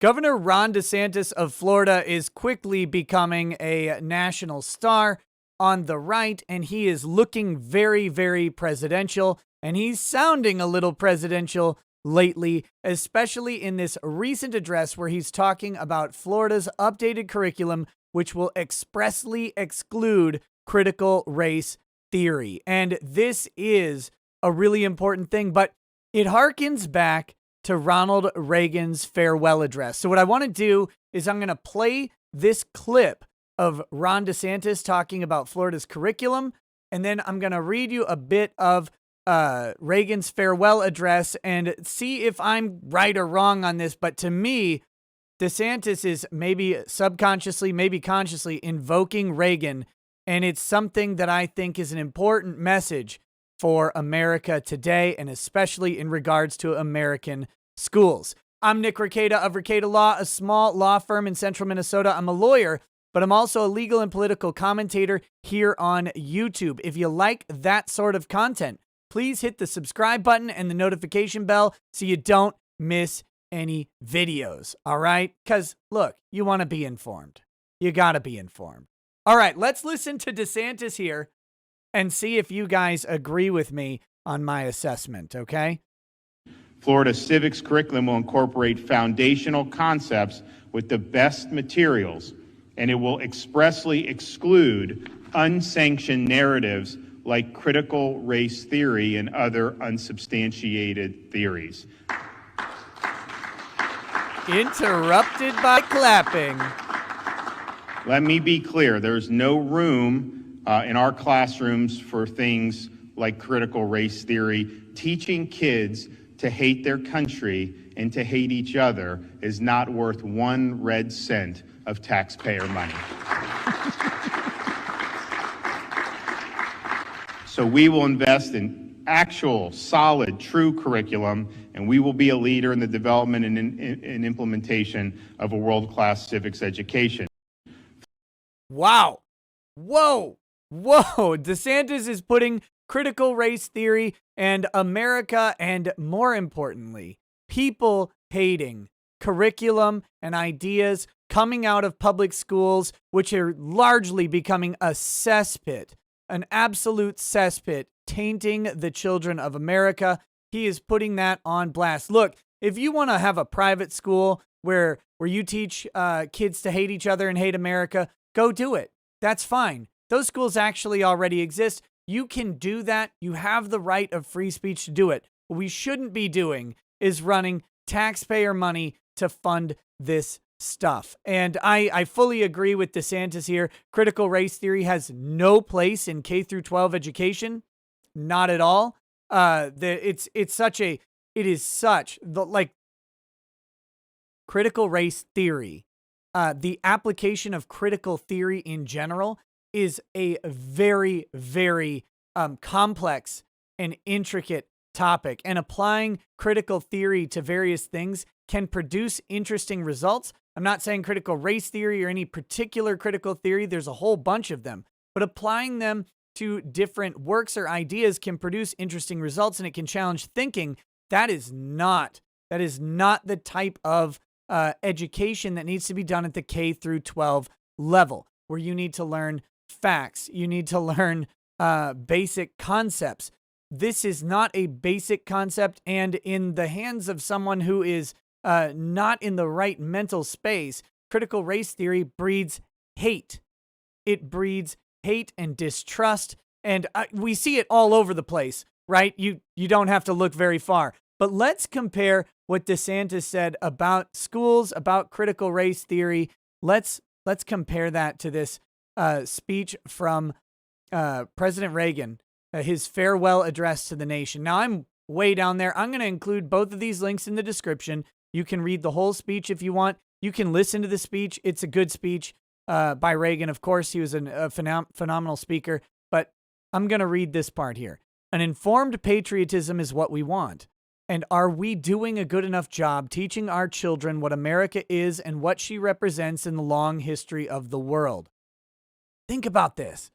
Governor Ron DeSantis of Florida is quickly becoming a national star on the right, and he is looking very, very presidential, and he's sounding a little presidential lately, especially in this recent address where he's talking about Florida's updated curriculum, which will expressly exclude critical race theory. And this is a really important thing, but it harkens back to Ronald Reagan's farewell address. So what I want to do is I'm going to play this clip of Ron DeSantis talking about Florida's curriculum, and then I'm going to read you a bit of Reagan's farewell address and see if I'm right or wrong on this. But to me, DeSantis is maybe subconsciously, maybe consciously invoking Reagan, and it's something that I think is an important message for America today, and especially in regards to American schools. I'm Nick Rekieta of Rekieta Law, a small law firm in central Minnesota. I'm a lawyer, but I'm also a legal and political commentator here on YouTube. If you like that sort of content, please hit the subscribe button and the notification bell so you don't miss any videos, all right? Because, look, you want to be informed. You got to be informed. All right, let's listen to DeSantis here and see if you guys agree with me on my assessment, okay? Florida's civics curriculum will incorporate foundational concepts with the best materials, and it will expressly exclude unsanctioned narratives like critical race theory and other unsubstantiated theories. Interrupted by clapping. Let me be clear, there's no room in our classrooms for things like critical race theory. Teaching kids to hate their country and to hate each other is not worth 1 red cent of taxpayer money. So we will invest in actual, solid, true curriculum, and we will be a leader in the development and implementation of a world-class civics education. Wow. Whoa. DeSantis is putting critical race theory and America, and more importantly, people hating curriculum and ideas coming out of public schools, which are largely becoming a cesspit, an absolute cesspit, tainting the children of America. He is putting that on blast. Look, if you want to have a private school where you teach kids to hate each other and hate America, go do it. That's fine. Those schools actually already exist. You can do that. You have the right of free speech to do it. What we shouldn't be doing is running taxpayer money to fund this stuff. And I fully agree with DeSantis here. Critical race theory has no place in K through 12 education. Not at all. Critical race theory. The application of critical theory in general is a very, very complex and intricate topic. And applying critical theory to various things can produce interesting results. I'm not saying critical race theory or any particular critical theory. There's a whole bunch of them. But applying them to different works or ideas can produce interesting results, and it can challenge thinking. That is not the type of education that needs to be done at the K through 12 level, where you need to learn facts. You need to learn basic concepts. This is not a basic concept, and in the hands of someone who is not in the right mental space, critical race theory breeds hate. It breeds hate and distrust, and we see it all over the place, right? You don't have to look very far. But let's compare what DeSantis said about schools, about critical race theory. Let's compare that to this speech from President Reagan, his farewell address to the nation. Now, I'm way down there. I'm going to include both of these links in the description. You can read the whole speech if you want. You can listen to the speech. It's a good speech by Reagan. Of course, he was a phenomenal speaker, but I'm going to read this part here. An informed patriotism is what we want. And are we doing a good enough job teaching our children what America is and what she represents in the long history of the world? Think about this.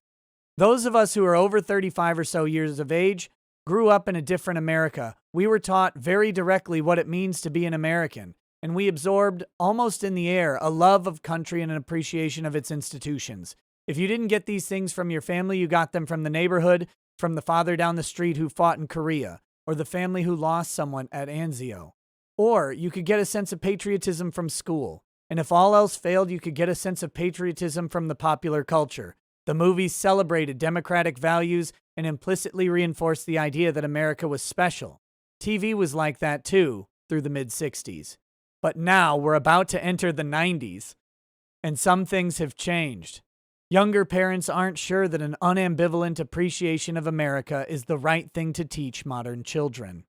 Those of us who are over 35 or so years of age grew up in a different America. We were taught very directly what it means to be an American. and we absorbed almost in the air a love of country and an appreciation of its institutions. If you didn't get these things from your family, you got them from the neighborhood, from the father down the street who fought in Korea, or the family who lost someone at Anzio. Or you could get a sense of patriotism from school. And if all else failed, you could get a sense of patriotism from the popular culture. The movies celebrated democratic values and implicitly reinforced the idea that America was special. TV was like that too, through the mid-60s. But now we're about to enter the 90s, and some things have changed. Younger parents aren't sure that an unambivalent appreciation of America is the right thing to teach modern children.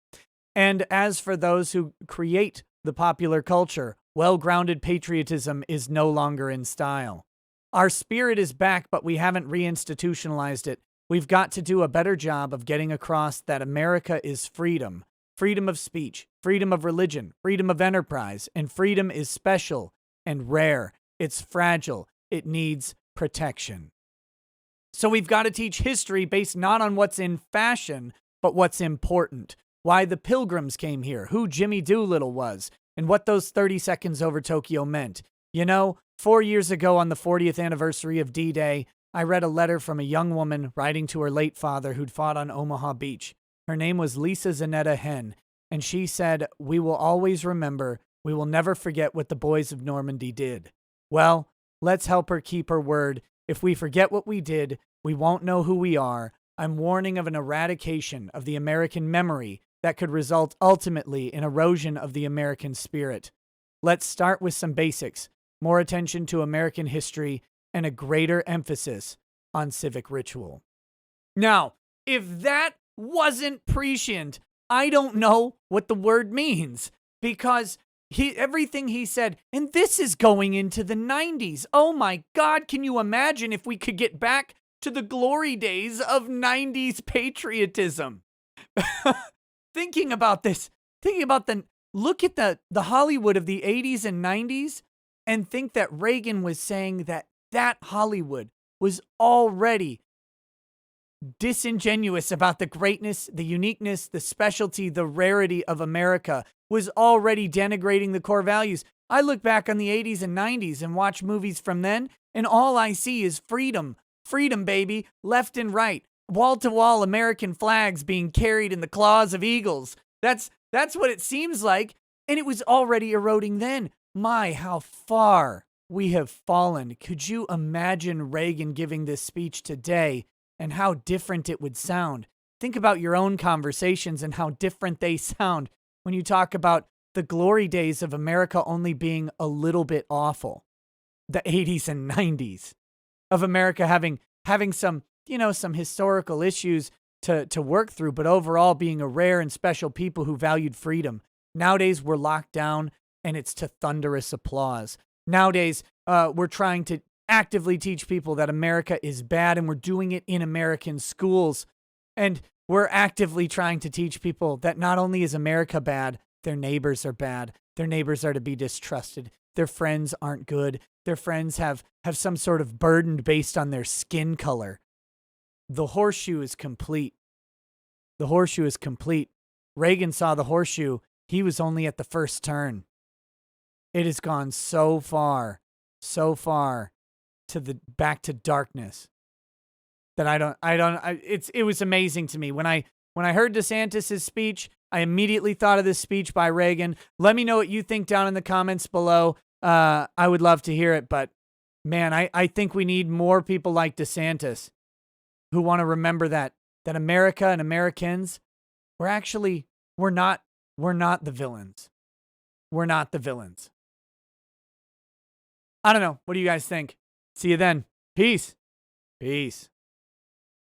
And as for those who create the popular culture, well-grounded patriotism is no longer in style. Our spirit is back, but we haven't reinstitutionalized it. We've got to do a better job of getting across that America is freedom. Freedom of speech, freedom of religion, freedom of enterprise, and freedom is special and rare. It's fragile. It needs protection. So we've got to teach history based not on what's in fashion, but what's important. Why the Pilgrims came here, who Jimmy Doolittle was, and what those 30 seconds over Tokyo meant. You know, 4 years ago on the 40th anniversary of D-Day, I read a letter from a young woman writing to her late father who'd fought on Omaha Beach. Her name was Lisa Zanetta Henn, and she said, "We will always remember, we will never forget what the boys of Normandy did." Well, let's help her keep her word. If we forget what we did, we won't know who we are. I'm warning of an eradication of the American memory that could result ultimately in erosion of the American spirit. Let's start with some basics, more attention to American history, and a greater emphasis on civic ritual. Now, if that wasn't prescient, I don't know what the word means, because everything he said, and this is going into the 90s. Oh my God, can you imagine if we could get back to the glory days of 90s patriotism? Thinking about this, look at the Hollywood of the 80s and 90s, and think that Reagan was saying that Hollywood was already disingenuous about the greatness, the uniqueness, the specialty, the rarity of America, was already denigrating the core values. I look back on the 80s and 90s and watch movies from then, and all I see is freedom. Freedom, baby, left and right. Wall-to-wall American flags being carried in the claws of eagles. That's what it seems like, and it was already eroding then. My, how far we have fallen. Could you imagine Reagan giving this speech today and how different it would sound? Think about your own conversations and how different they sound when you talk about the glory days of America only being a little bit awful. The 80s and 90s of America having some, some historical issues to work through, but overall being a rare and special people who valued freedom. Nowadays, we're locked down and it's to thunderous applause. Nowadays, we're trying to actively teach people that America is bad, and we're doing it in American schools. And we're actively trying to teach people that not only is America bad, their neighbors are bad. Their neighbors are to be distrusted. Their friends aren't good. Their friends have some sort of burden based on their skin color. The horseshoe is complete. The horseshoe is complete. Reagan saw the horseshoe. He was only at the first turn. It has gone so far back to darkness that it was amazing to me. When I heard DeSantis' speech, I immediately thought of this speech by Reagan. Let me know what you think down in the comments below. I would love to hear it, but man, I think we need more people like DeSantis who want to remember that America and Americans, we're not the villains. We're not the villains. I don't know. What do you guys think? See you then. Peace. Peace.